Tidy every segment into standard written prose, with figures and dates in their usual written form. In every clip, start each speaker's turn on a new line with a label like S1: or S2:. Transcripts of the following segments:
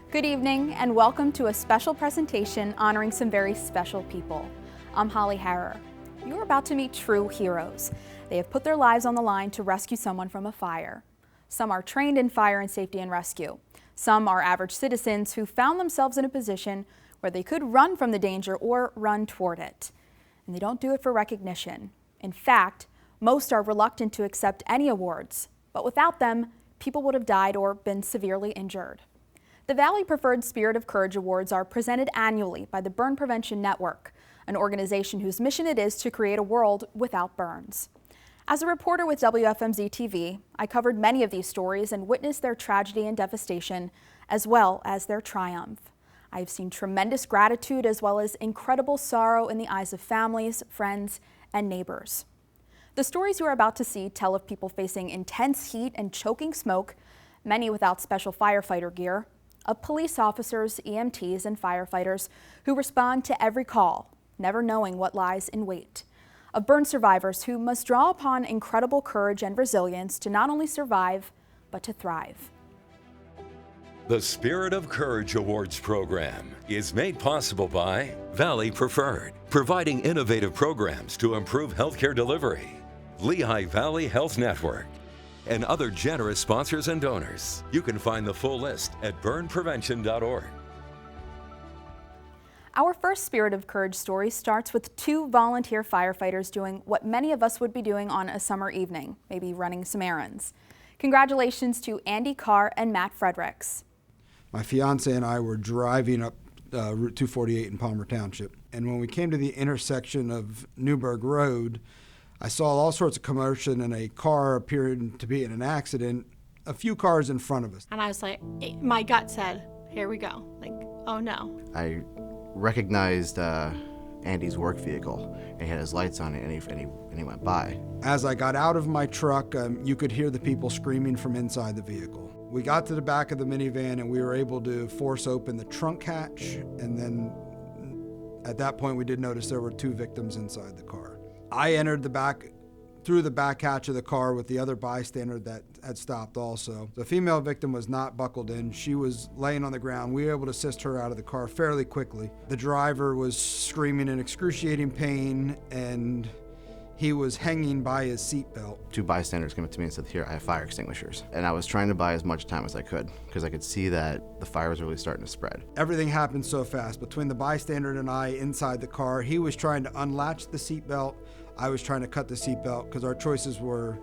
S1: Good evening and welcome to a special presentation honoring some very special people. I'm Holly Harrer. You're about to meet true heroes. They have put their lives on the line to rescue someone from a fire. Some are trained in fire and safety and rescue. Some are average citizens who found themselves in a position where they could run from the danger or run toward it. And they don't do it for recognition. In fact, most are reluctant to accept any awards, but without them, people would have died or been severely injured. The Valley Preferred Spirit of Courage Awards are presented annually by the Burn Prevention Network, an organization whose mission it is to create a world without burns. As a reporter with WFMZ TV, I covered many of these stories and witnessed their tragedy and devastation, as well as their triumph. I have seen tremendous gratitude as well as incredible sorrow in the eyes of families, friends, and neighbors. The stories you are about to see tell of people facing intense heat and choking smoke, many without special firefighter gear, of police officers, EMTs, and firefighters who respond to every call, never knowing what lies in wait, of burn survivors who must draw upon incredible courage and resilience to not only survive, but to thrive.
S2: The Spirit of Courage Awards program is made possible by Valley Preferred, providing innovative programs to improve healthcare delivery, Lehigh Valley Health Network, and other generous sponsors and donors. You can find the full list at burnprevention.org.
S1: Our first Spirit of Courage story starts with two volunteer firefighters doing what many of us would be doing on a summer evening, maybe running some errands. Congratulations to Andy Carr and Matt Fredericks.
S3: My fiance and I were driving up Route 248 in Palmer Township, and when we came to the intersection of Newburgh Road, I saw all sorts of commotion and a car appeared to be in an accident, a few cars in front of us.
S4: And I was like, my gut said, here we go. Like, oh no.
S5: I recognized Andy's work vehicle. He had his lights on it and he went by.
S3: As I got out of my truck, you could hear the people screaming from inside the vehicle. We got to the back of the minivan and we were able to force open the trunk hatch, and then at that point we did notice there were two victims inside the car. I entered through the back hatch of the car with the other bystander that had stopped also. The female victim was not buckled in. She was laying on the ground. We were able to assist her out of the car fairly quickly. The driver was screaming in excruciating pain, and he was hanging by his seatbelt.
S5: Two bystanders came up to me and said, here, I have fire extinguishers. And I was trying to buy as much time as I could because I could see that the fire was really starting to spread.
S3: Everything happened so fast. Between the bystander and I inside the car, he was trying to unlatch the seatbelt. I was trying to cut the seatbelt because our choices were,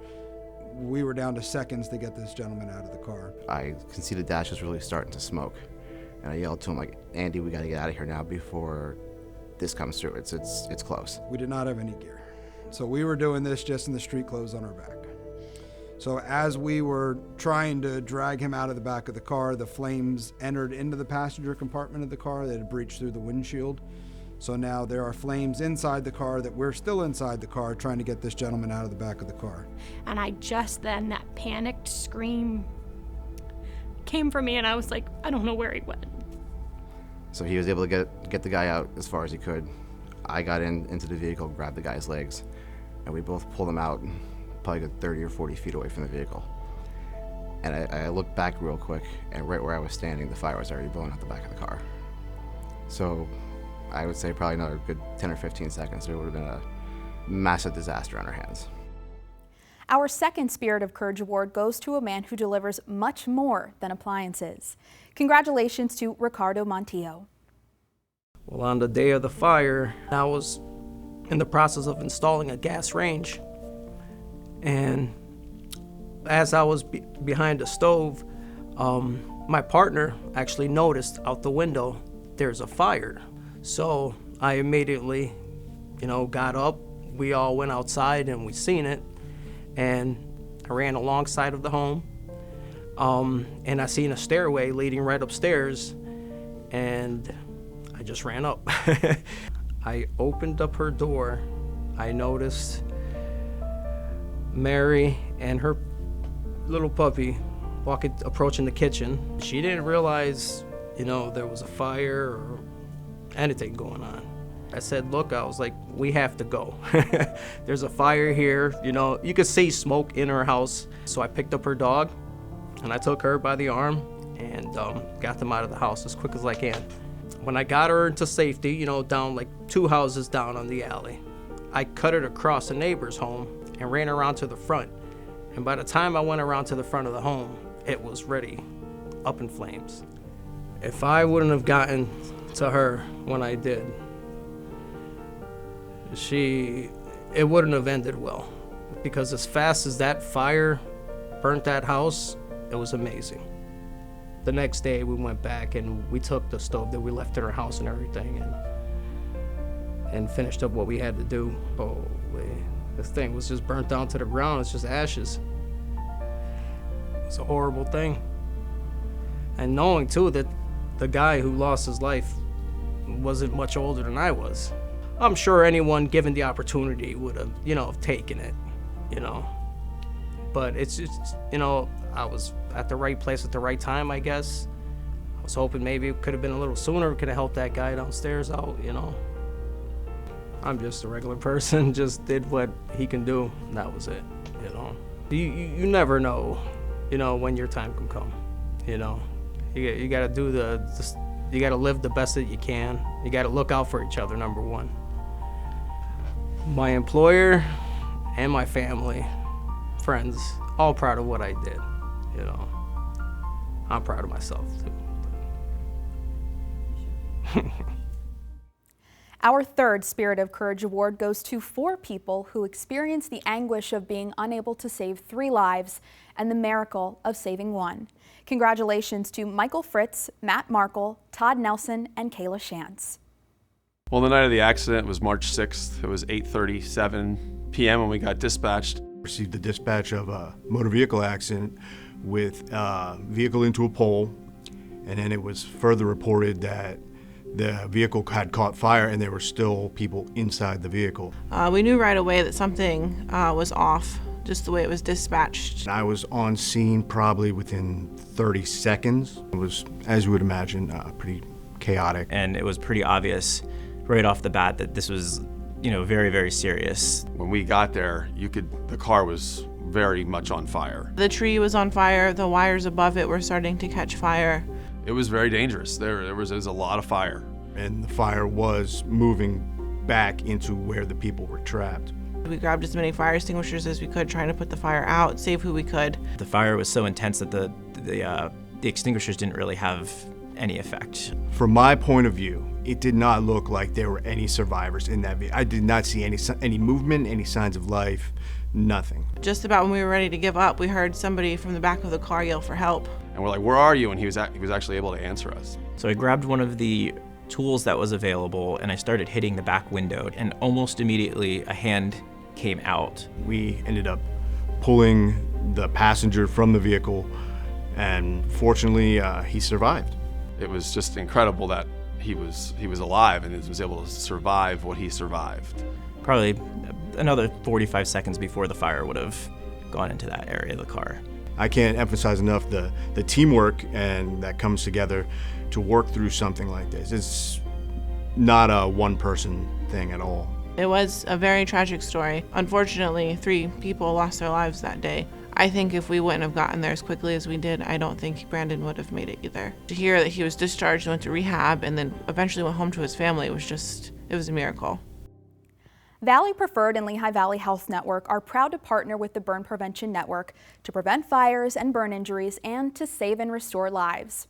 S3: we were down to seconds to get this gentleman out of the car.
S5: I could see the dash was really starting to smoke. And I yelled to him, like, Andy, we got to get out of here now before this comes through. It's close.
S3: We did not have any gear. So we were doing this just in the street clothes on our back. So as we were trying to drag him out of the back of the car, the flames entered into the passenger compartment of the car that had breached through the windshield. So now there are flames inside the car that we're still inside the car trying to get this gentleman out of the back of the car.
S4: And that panicked scream came from me, and I was like, I don't know where he went.
S5: So he was able to get the guy out as far as he could. I got into the vehicle, grabbed the guy's legs, and we both pulled him out probably good 30 or 40 feet away from the vehicle. And I looked back real quick, and right where I was standing, the fire was already blowing out the back of the car. So I would say probably another good 10 or 15 seconds, there would have been a massive disaster on our hands.
S1: Our second Spirit of Courage Award goes to a man who delivers much more than appliances. Congratulations to Ricardo Montillo.
S6: Well, on the day of the fire, I was in the process of installing a gas range. And as I was behind the stove, my partner actually noticed out the window there's a fire. So I immediately, got up. We all went outside and we seen it. And I ran alongside of the home. And I seen a stairway leading right upstairs. And I just ran up. I opened up her door. I noticed Mary and her little puppy approaching the kitchen. She didn't realize, there was a fire or anything going on. I said, look, I was like, we have to go. There's a fire here. You could see smoke in her house. So I picked up her dog and I took her by the arm and got them out of the house as quick as I can. When I got her into safety, you know, down like 2 houses down on the alley, I cut her across a neighbor's home and ran around to the front. And by the time I went around to the front of the home, it was ready, up in flames. If I wouldn't have gotten to her when I did, it wouldn't have ended well. Because as fast as that fire burnt that house, it was amazing. The next day we went back and we took the stove that we left in our house and everything and finished up what we had to do. Holy, this thing was just burnt down to the ground. It's just ashes. It's a horrible thing. And knowing too that the guy who lost his life wasn't much older than I was. I'm sure anyone given the opportunity would have, you know, taken it, you know. But it's just, you know, I was at the right place at the right time, I guess. I was hoping maybe it could have been a little sooner. It could have helped that guy downstairs out, you know. I'm just a regular person, just did what he can do, and that was it, you know. You never know, you know, when your time can come, you know. You gotta do you gotta live the best that you can. You gotta look out for each other, number one. My employer and my family, friends, all proud of what I did, you know. I'm proud of myself too.
S1: Our third Spirit of Courage Award goes to 4 people who experienced the anguish of being unable to save 3 lives and the miracle of saving 1. Congratulations to Michael Fritz, Matt Markle, Todd Nelson, and Kayla Shantz.
S7: Well, the night of the accident was March 6th. It was 8:37 p.m. when we got dispatched.
S8: Received the dispatch of a motor vehicle accident with a vehicle into a pole, and then it was further reported that the vehicle had caught fire and there were still people inside the vehicle.
S9: We knew right away that something was off, just the way it was dispatched.
S8: I was on scene probably within 30 seconds. It was, as you would imagine, pretty chaotic.
S10: And it was pretty obvious right off the bat that this was, you know, very, very serious.
S7: When we got there, the car was very much on fire.
S9: The tree was on fire, the wires above it were starting to catch fire.
S7: It was very dangerous. There was a lot of fire.
S8: And the fire was moving back into where the people were trapped.
S9: We grabbed as many fire extinguishers as we could, trying to put the fire out, save who we could.
S10: The fire was so intense that the extinguishers didn't really have any effect.
S8: From my point of view, it did not look like there were any survivors in that vehicle. I did not see any movement, any signs of life, nothing.
S9: Just about when we were ready to give up, we heard somebody from the back of the car yell for help.
S7: And we're like, "Where are you?" And he was actually able to answer us.
S10: So I grabbed one of the tools that was available and I started hitting the back window, and almost immediately a hand came out.
S8: We ended up pulling the passenger from the vehicle, and fortunately he survived.
S7: It was just incredible that he was alive and was able to survive what he survived.
S10: Probably another 45 seconds before the fire would have gone into that area of the car.
S8: I can't emphasize enough the teamwork and that comes together to work through something like this. It's not a one-person thing at all.
S9: It was a very tragic story. Unfortunately, 3 people lost their lives that day. I think if we wouldn't have gotten there as quickly as we did, I don't think Brandon would have made it either. To hear that he was discharged and went to rehab and then eventually went home to his family, it was a miracle.
S1: Valley Preferred and Lehigh Valley Health Network are proud to partner with the Burn Prevention Network to prevent fires and burn injuries and to save and restore lives.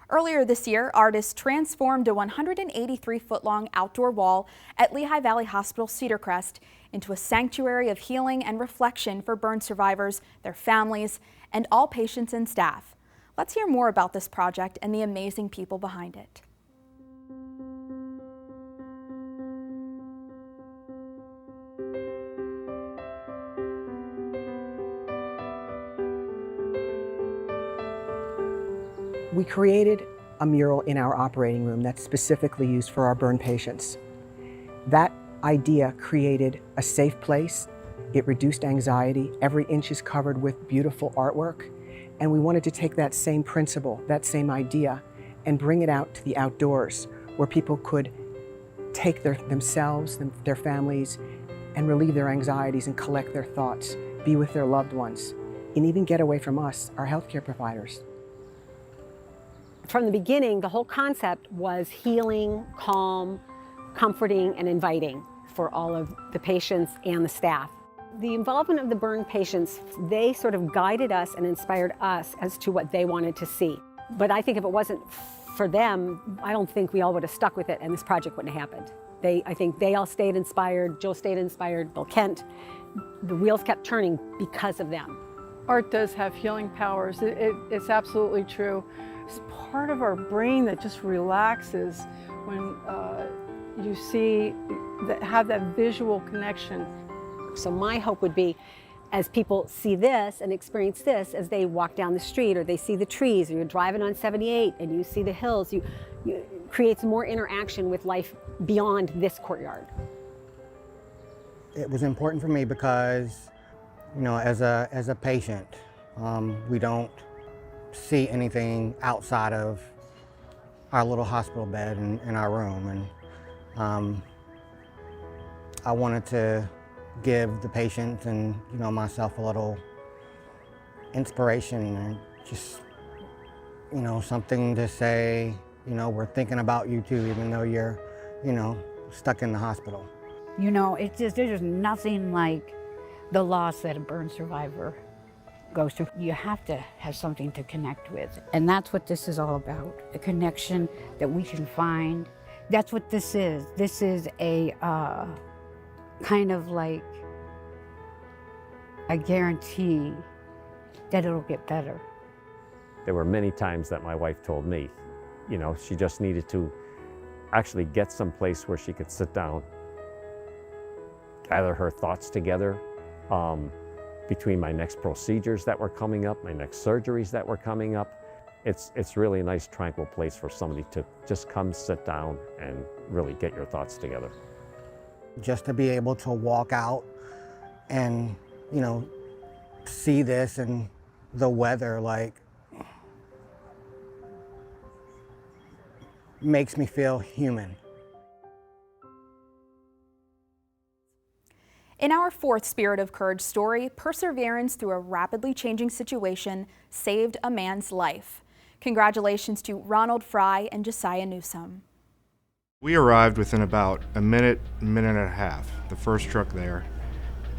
S1: Earlier this year, artists transformed a 183-foot-long outdoor wall at Lehigh Valley Hospital Cedar Crest into a sanctuary of healing and reflection for burn survivors, their families, and all patients and staff. Let's hear more about this project and the amazing people behind it.
S11: We created a mural in our operating room that's specifically used for our burn patients. That idea created a safe place. It reduced anxiety. Every inch is covered with beautiful artwork. And we wanted to take that same principle, that same idea, and bring it out to the outdoors where people could take themselves, their families, and relieve their anxieties and collect their thoughts, be with their loved ones, and even get away from us, our healthcare providers.
S12: From the beginning, the whole concept was healing, calm, comforting, and inviting for all of the patients and the staff. The involvement of the burn patients, they sort of guided us and inspired us as to what they wanted to see. But I think if it wasn't for them, I don't think we all would have stuck with it and this project wouldn't have happened. I think they all stayed inspired, Joe stayed inspired, Bill Kent. The wheels kept turning because of them.
S13: Art does have healing powers. It's absolutely true. It's part of our brain that just relaxes when you see, have that visual connection.
S12: So my hope would be, as people see this and experience this, as they walk down the street or they see the trees, or you're driving on 78 and you see the hills, you creates more interaction with life beyond this courtyard.
S14: It was important for me because, you know, as a patient, we don't see anything outside of our little hospital bed in our room, and I wanted to give the patients and, you know, myself a little inspiration and just, you know, something to say, you know, we're thinking about you too, even though you're, you know, stuck in the hospital.
S15: You know, it's just, there's just nothing like the loss that a burn survivor goes through. You have to have something to connect with. And that's what this is all about, a connection that we can find. That's what this is. This is a kind of like a guarantee that it'll get better.
S16: There were many times that my wife told me, you know, she just needed to actually get someplace where she could sit down, gather her thoughts together between my next procedures that were coming up, my next surgeries that were coming up. It's really a nice, tranquil place for somebody to just come sit down and really get your thoughts together.
S14: Just to be able to walk out and, you know, see this and the weather, like, makes me feel human.
S1: In our fourth Spirit of Courage story, perseverance through a rapidly changing situation saved a man's life. Congratulations to Ronald Fry and Josiah Newsom.
S8: We arrived within about a minute and a half, the first truck there.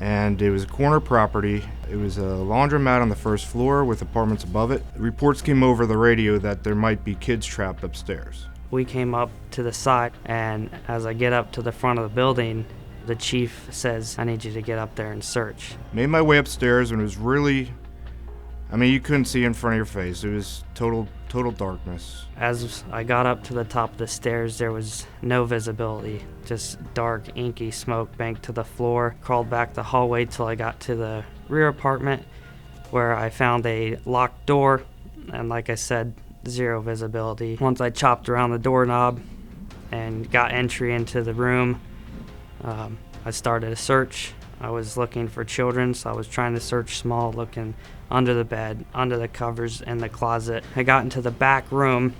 S8: And it was a corner property. It was a laundromat on the first floor with apartments above it. Reports came over the radio that there might be kids trapped upstairs.
S6: We came up to the side, and as I get up to the front of the building, the chief says, I need you to get up there and search.
S8: Made my way upstairs, and it was really, I mean, you couldn't see in front of your face. It was total darkness.
S6: As I got up to the top of the stairs, there was no visibility, just dark, inky smoke banked to the floor. Crawled back the hallway till I got to the rear apartment, where I found a locked door, and like I said, zero visibility. Once I chopped around the doorknob and got entry into the room, I started a search. I was looking for children, so I was trying to search small, looking under the bed, under the covers, in the closet. I got into the back room,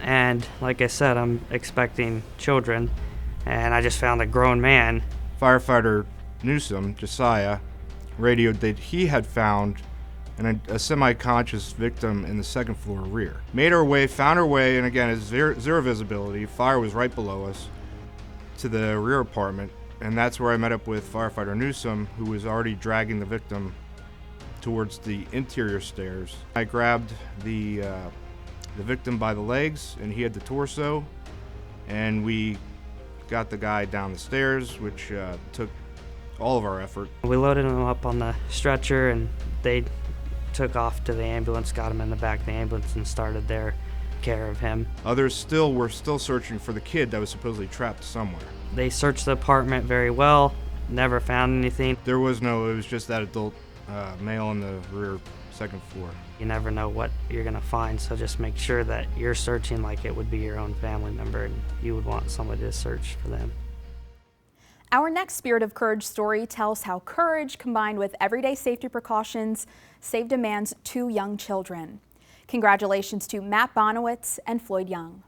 S6: and like I said, I'm expecting children, and I just found a grown man.
S8: Firefighter Newsom, Josiah, radioed that he had found a semi-conscious victim in the second floor rear. Made our way, found our way, and again, it's zero visibility. Fire was right below us, to the rear apartment, and that's where I met up with Firefighter Newsom, who was already dragging the victim towards the interior stairs. I grabbed the victim by the legs, and he had the torso, and we got the guy down the stairs, which took all of our effort.
S6: We loaded him up on the stretcher, and they took off to the ambulance, got him in the back of the ambulance, and started their care of him.
S8: Others were still searching for the kid that was supposedly trapped somewhere.
S6: They searched the apartment very well, never found anything.
S8: It was just that adult male in the rear second floor.
S6: You never know what you're gonna find, so just make sure that you're searching like it would be your own family member, and you would want somebody to search for them.
S1: Our next Spirit of Courage story tells how courage combined with everyday safety precautions saved a man's 2 young children. Congratulations to Matt Bonowitz and Floyd Young.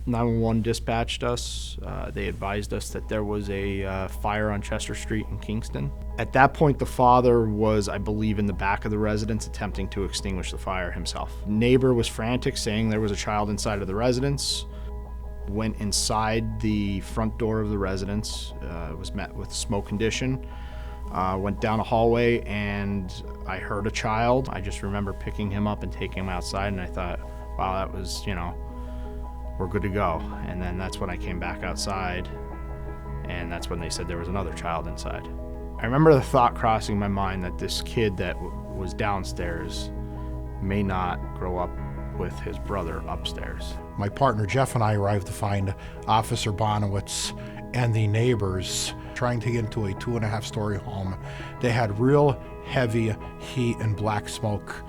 S17: 911 dispatched us. They advised us that there was a fire on Chester Street in Kingston. At that point, the father was, I believe, in the back of the residence attempting to extinguish the fire himself. Neighbor was frantic, saying there was a child inside of the residence. Went inside the front door of the residence, was met with smoke condition. Went down a hallway and I heard a child. I just remember picking him up and taking him outside, and I thought, wow, that was, we're good to go. And then that's when I came back outside, and that's when they said there was another child inside. I remember the thought crossing my mind that this kid that was downstairs may not grow up with his brother upstairs.
S18: My partner Jeff and I arrived to find Officer Bonowitz and the neighbors trying to get into a 2.5-story home. They had real heavy heat and black smoke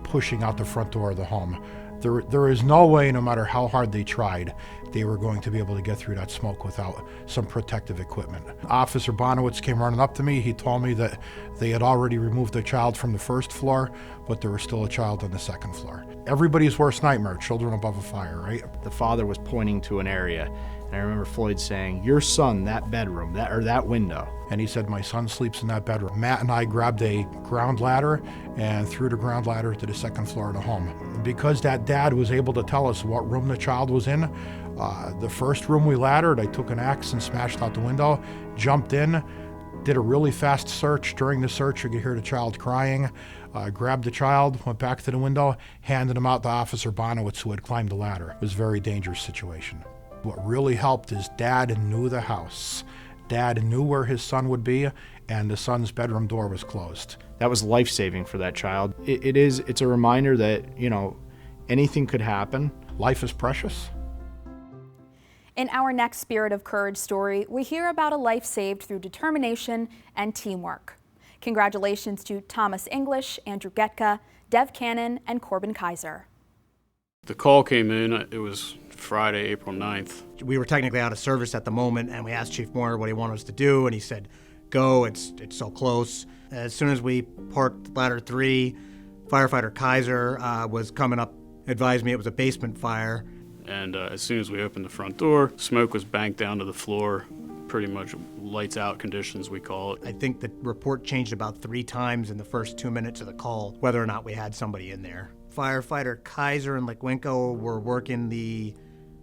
S18: pushing out the front door of the home. There is no way, no matter how hard they tried, they were going to be able to get through that smoke without some protective equipment. Officer Bonowitz came running up to me. He told me that they had already removed a child from the first floor, but there was still a child on the second floor. Everybody's worst nightmare, children above a fire, right?
S17: The father was pointing to an area, and I remember Floyd saying, "Your son, that bedroom, that window."
S18: And he said, "My son sleeps in that bedroom." Matt and I grabbed a ground ladder and threw the ground ladder to the second floor of the home. Because that dad was able to tell us what room the child was in, the first room we laddered, I took an axe and smashed out the window, jumped in, did a really fast search. During the search, you could hear the child crying. Grabbed the child, went back to the window, handed him out to Officer Bonowitz, who had climbed the ladder. It was a very dangerous situation. What really helped is Dad knew the house. Dad knew where his son would be, and the son's bedroom door was closed.
S17: That was life-saving for that child. It's a reminder that, anything could happen.
S18: Life is precious.
S1: In our next Spirit of Courage story, we hear about a life saved through determination and teamwork. Congratulations to Thomas English, Andrew Getka, Dev Cannon, and Corbin Kaiser.
S19: The call came in, it was Friday, April 9th.
S20: We were technically out of service at the moment, and we asked Chief Moore what he wanted us to do, and he said, "Go, it's so close." As soon as we parked ladder 3, firefighter Kaiser was coming up, advised me it was a basement fire.
S19: And as soon as we opened the front door, smoke was banked down to the floor, pretty much lights out conditions, we call it.
S20: I think the report changed about 3 times in the first 2 minutes of the call, whether or not we had somebody in there. Firefighter Kaiser and Lekwinko were working the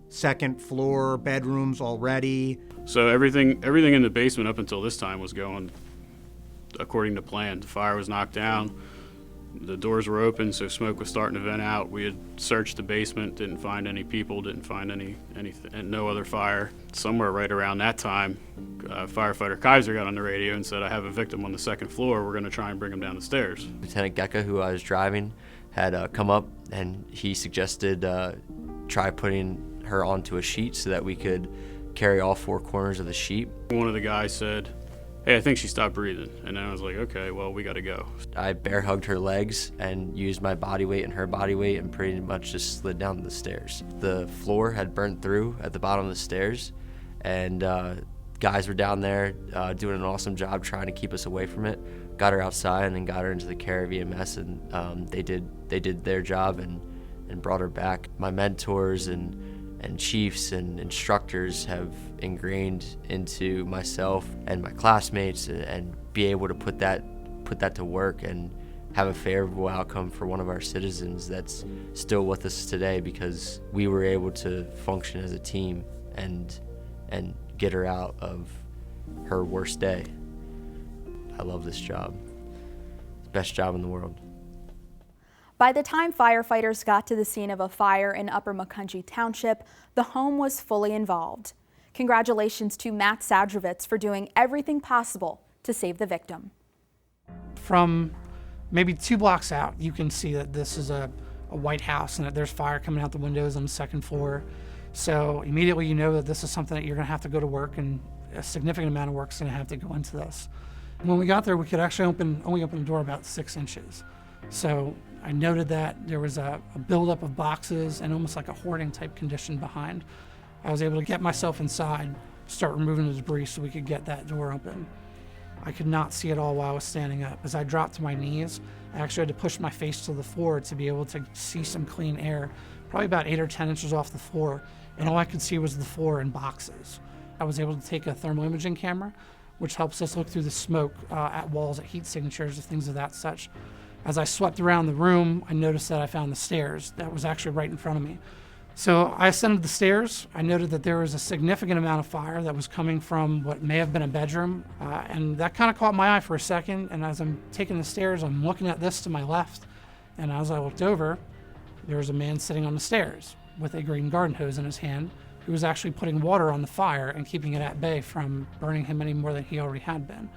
S20: second floor bedrooms already.
S19: So everything in the basement up until this time was going according to plan. The fire was knocked down, the doors were open, so smoke was starting to vent out. We had searched the basement, didn't find any people, didn't find anything, and no other fire. Somewhere right around that time, firefighter Kaiser got on the radio and said, "I have a victim on the second floor. We're going to try and bring him down the stairs."
S21: Lieutenant Getka, who I was driving, had come up, and he suggested try putting her onto a sheet so that we could carry all 4 corners of the sheet.
S19: One of the guys said, "Hey, I think she stopped breathing." And then I was like, okay, well, we got to go.
S21: I bear hugged her legs and used my body weight and her body weight and pretty much just slid down the stairs. The floor had burnt through at the bottom of the stairs, and guys were down there doing an awesome job trying to keep us away from it. Got her outside and then got her into the care of EMS, and they did their job and brought her back. My mentors and chiefs and instructors have ingrained into myself and my classmates, and be able to put that to work and have a favorable outcome for one of our citizens that's still with us today, because we were able to function as a team and get her out of her worst day. I love this job. It's the best job in the world.
S1: By the time firefighters got to the scene of a fire in Upper Macungie Township, the home was fully involved. Congratulations to Matt Sadrovitz for doing everything possible to save the victim.
S22: From maybe 2 blocks out, you can see that this is a white house and that there's fire coming out the windows on the second floor. So immediately you know that this is something that you're going to have to go to work, and a significant amount of work is going to have to go into this. When we got there, we could actually only open the door about 6 inches. So I noted that there was a buildup of boxes and almost like a hoarding type condition behind. I was able to get myself inside, start removing the debris so we could get that door open. I could not see it all while I was standing up. As I dropped to my knees, I actually had to push my face to the floor to be able to see some clean air probably about 8 or 10 inches off the floor, and all I could see was the floor and boxes. I was able to take a thermal imaging camera, which helps us look through the smoke at walls, at heat signatures, things of that such. As I swept around the room, I noticed that I found the stairs that was actually right in front of me. So I ascended the stairs. I noted that there was a significant amount of fire that was coming from what may have been a bedroom, and that kind of caught my eye for a second. And as I'm taking the stairs, I'm looking at this to my left, and as I looked over, there was a man sitting on the stairs with a green garden hose in his hand, who was actually putting water on the fire and keeping it at bay from burning him any more than he already had been.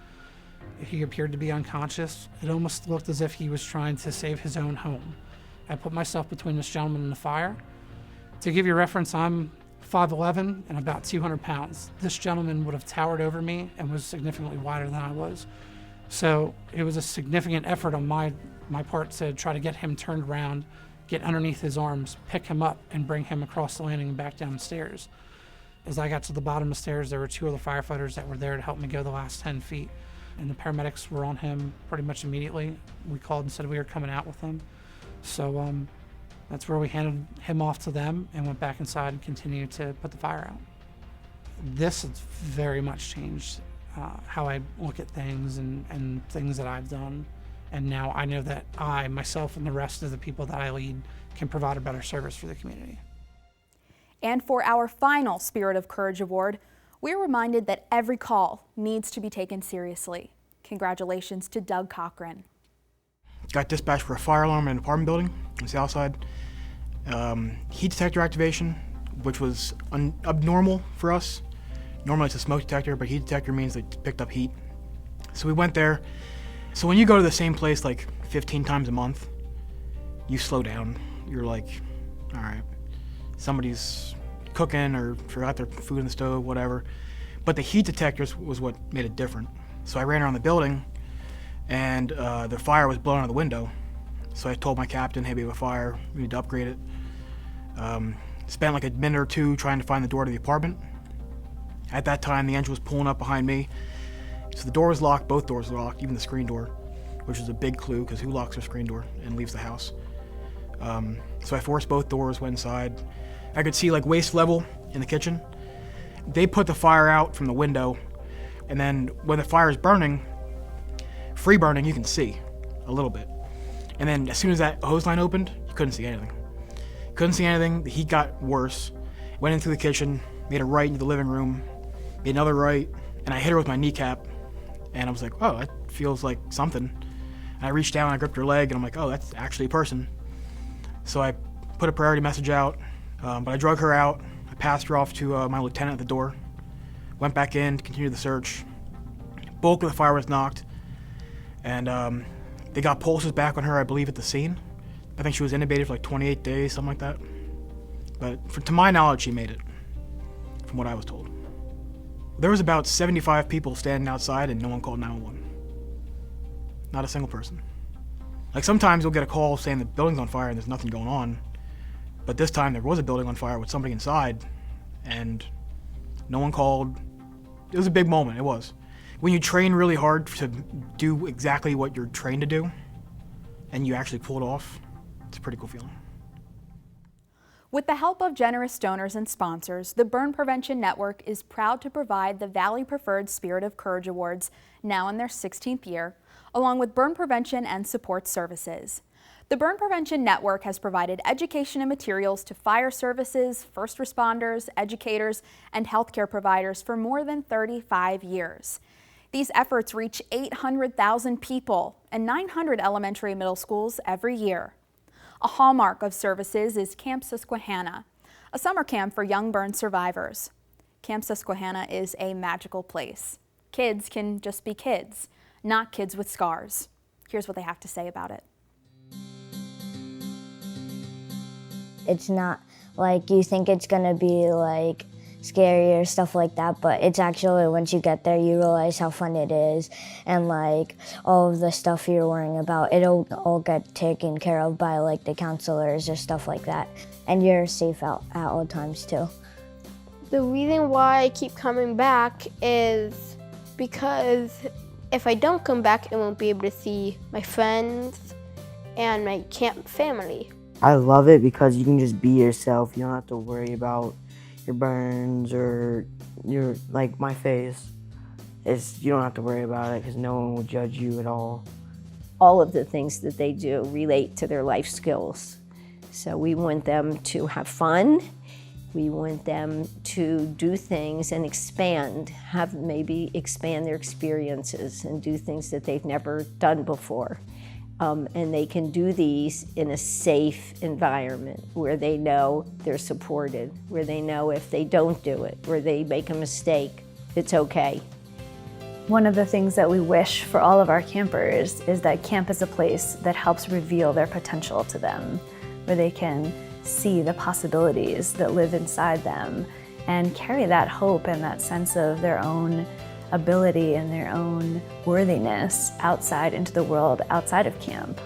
S22: He appeared to be unconscious. It almost looked as if he was trying to save his own home. I put myself between this gentleman and the fire. To give you a reference, I'm 5'11" and about 200 pounds. This gentleman would have towered over me and was significantly wider than I was. So it was a significant effort on my part to try to get him turned around, get underneath his arms, pick him up, and bring him across the landing and back down the stairs. As I got to the bottom of the stairs, there were 2 other firefighters that were there to help me go the last 10 feet. And the paramedics were on him pretty much immediately. We called and said we were coming out with him. So that's where we handed him off to them and went back inside and continued to put the fire out. This has very much changed how I look at things and things that I've done. And now I know that I, myself, and the rest of the people that I lead can provide a better service for the community.
S1: And for our final Spirit of Courage Award, we're reminded that every call needs to be taken seriously. Congratulations to Doug Cochran.
S2: Got dispatched for a fire alarm in an apartment building on the south side. Heat detector activation, which was abnormal for us. Normally it's a smoke detector, but heat detector means they picked up heat. So we went there. So when you go to the same place like 15 times a month, you slow down. You're like, all right, somebody's cooking or forgot their food in the stove, whatever. But the heat detectors was what made it different. So I ran around the building, and the fire was blowing out the window. So I told my captain, hey, we have a fire, we need to upgrade it. Spent like a minute or 2 trying to find the door to the apartment. At that time, the engine was pulling up behind me. So the door was locked, both doors were locked, even the screen door, which is a big clue, because who locks their screen door and leaves the house? So I forced both doors, went inside. I could see like waist level in the kitchen. They put the fire out from the window, and then when the fire is burning, free burning, you can see a little bit. And then as soon as that hose line opened, you couldn't see anything. Couldn't see anything, the heat got worse. Went into the kitchen, made a right into the living room, made another right, and I hit her with my kneecap. And I was like, oh, that feels like something. And I reached down, I gripped her leg, and I'm like, oh, that's actually a person. So I put a priority message out, but I drug her out. I passed her off to my lieutenant at the door. Went back in, continued the search. Bulk of the fire was knocked, and they got pulses back on her, I believe, at the scene. I think she was intubated for like 28 days, something like that. But to my knowledge, she made it, from what I was told. There was about 75 people standing outside, and no one called 911. Not a single person. Like sometimes you'll get a call saying the building's on fire and there's nothing going on, but this time there was a building on fire with somebody inside, and no one called. It was a big moment, it was. When you train really hard to do exactly what you're trained to do, and you actually pull it off, it's a pretty cool feeling.
S1: With the help of generous donors and sponsors, the Burn Prevention Network is proud to provide the Valley Preferred Spirit of Courage Awards, now in their 16th year, along with burn prevention and support services. The Burn Prevention Network has provided education and materials to fire services, first responders, educators, and healthcare providers for more than 35 years. These efforts reach 800,000 people and 900 elementary and middle schools every year. A hallmark of services is Camp Susquehanna, a summer camp for young burn survivors. Camp Susquehanna is a magical place. Kids can just be kids, not kids with scars. Here's what they have to say about it.
S3: It's not like you think it's gonna be like scary or stuff like that, but it's actually, once you get there, you realize how fun it is, and like all of the stuff you're worrying about, it'll all get taken care of by like the counselors or stuff like that, and you're safe out at all times too.
S23: The reason why I keep coming back is because if I don't come back, I won't be able to see my friends and my camp family.
S4: I love it because you can just be yourself. You don't have to worry about your burns or like my face. You don't have to worry about it because no one will judge you at all.
S5: All of the things that they do relate to their life skills. So we want them to have fun. We want them to do things and maybe expand their experiences and do things that they've never done before. And they can do these in a safe environment where they know they're supported, where they know if they don't do it, where they make a mistake, it's okay.
S1: One of the things that we wish for all of our campers is that camp is a place that helps reveal their potential to them, where they can see the possibilities that live inside them and carry that hope and that sense of their own ability and their own worthiness outside into the world outside of camp.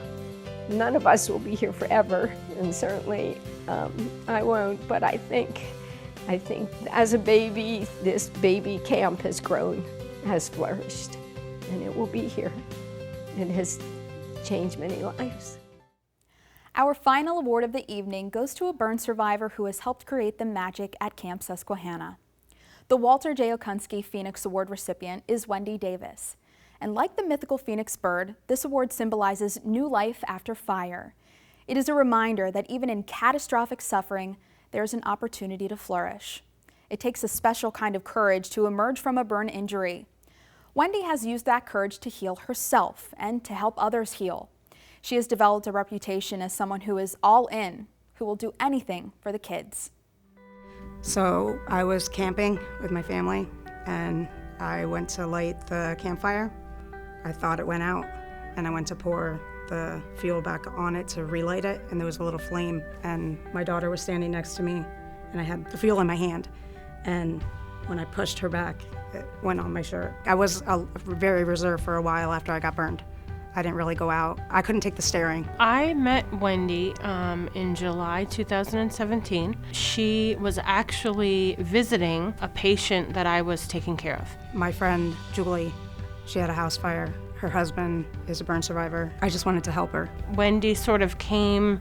S5: None of us will be here forever, and certainly I won't, but I think as a baby, this baby camp has grown, has flourished, and it will be here. It has changed many lives.
S1: Our final award of the evening goes to a burn survivor who has helped create the magic at Camp Susquehanna. The Walter J. Okunski Phoenix Award recipient is Wendy Davis. And like the mythical phoenix bird, this award symbolizes new life after fire. It is a reminder that even in catastrophic suffering, there is an opportunity to flourish. It takes a special kind of courage to emerge from a burn injury. Wendy has used that courage to heal herself and to help others heal. She has developed a reputation as someone who is all in, who will do anything for the kids.
S7: So I was camping with my family and I went to light the campfire. I thought it went out and I went to pour the fuel back on it to relight it, and there was a little flame, and my daughter was standing next to me and I had the fuel in my hand, and when I pushed her back, it went on my shirt. I was very reserved for a while after I got burned. I didn't really go out. I couldn't take the staring.
S24: I met Wendy in July 2017. She was actually visiting a patient that I was taking care of.
S7: My friend, Julie, she had a house fire. Her husband is a burn survivor. I just wanted to help her.
S24: Wendy sort of came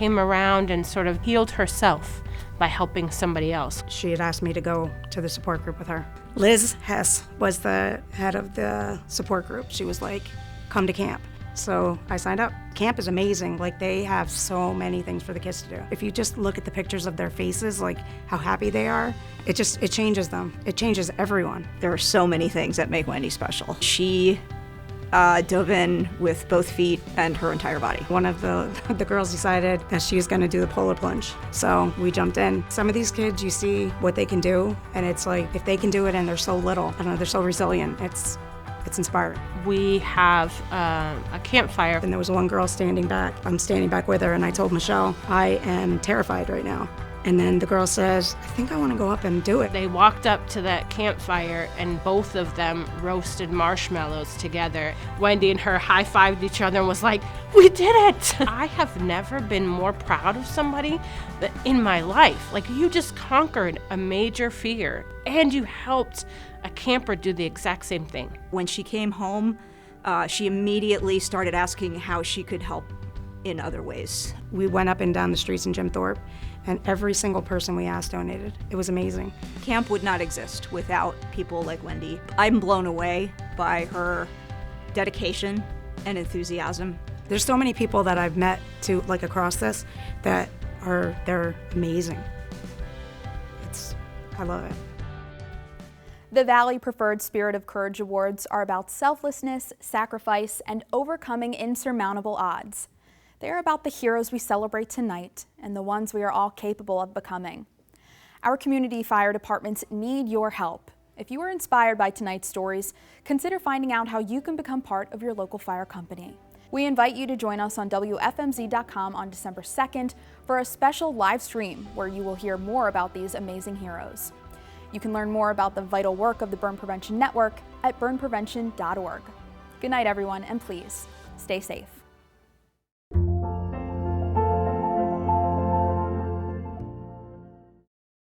S24: around and sort of healed herself by helping somebody else.
S7: She had asked me to go to the support group with her. Liz Hess was the head of the support group. She was like, come to camp. So I signed up. Camp is amazing. Like, they have so many things for the kids to do. If you just look at the pictures of their faces, like how happy they are, it changes them. It changes everyone.
S25: There are so many things that make Wendy special. She dove in with both feet and her entire body.
S7: One of the girls decided that she was gonna do the polar plunge. So we jumped in. Some of these kids, you see what they can do, and it's like, if they can do it and they're so little, I don't know, they're so resilient, it's inspiring.
S24: We have a campfire.
S7: And there was one girl standing back. I'm standing back with her, and I told Michelle, I am terrified right now. And then the girl says, I think I want to go up and do it.
S24: They walked up to that campfire and both of them roasted marshmallows together. Wendy and her high-fived each other and was like, we did it! I have never been more proud of somebody in my life. Like, you just conquered a major fear and you helped a camper do the exact same thing.
S25: When she came home, she immediately started asking how she could help in other ways.
S7: We went up and down the streets in Jim Thorpe, and every single person we asked donated. It was amazing.
S25: Camp would not exist without people like Wendy. I'm blown away by her dedication and enthusiasm.
S7: There's so many people that I've met across this that they're amazing. I love it.
S1: The Valley Preferred Spirit of Courage Awards are about selflessness, sacrifice, and overcoming insurmountable odds. They are about the heroes we celebrate tonight and the ones we are all capable of becoming. Our community fire departments need your help. If you are inspired by tonight's stories, consider finding out how you can become part of your local fire company. We invite you to join us on WFMZ.com on December 2nd for a special live stream where you will hear more about these amazing heroes. You can learn more about the vital work of the Burn Prevention Network at burnprevention.org. Good night, everyone, and please stay safe.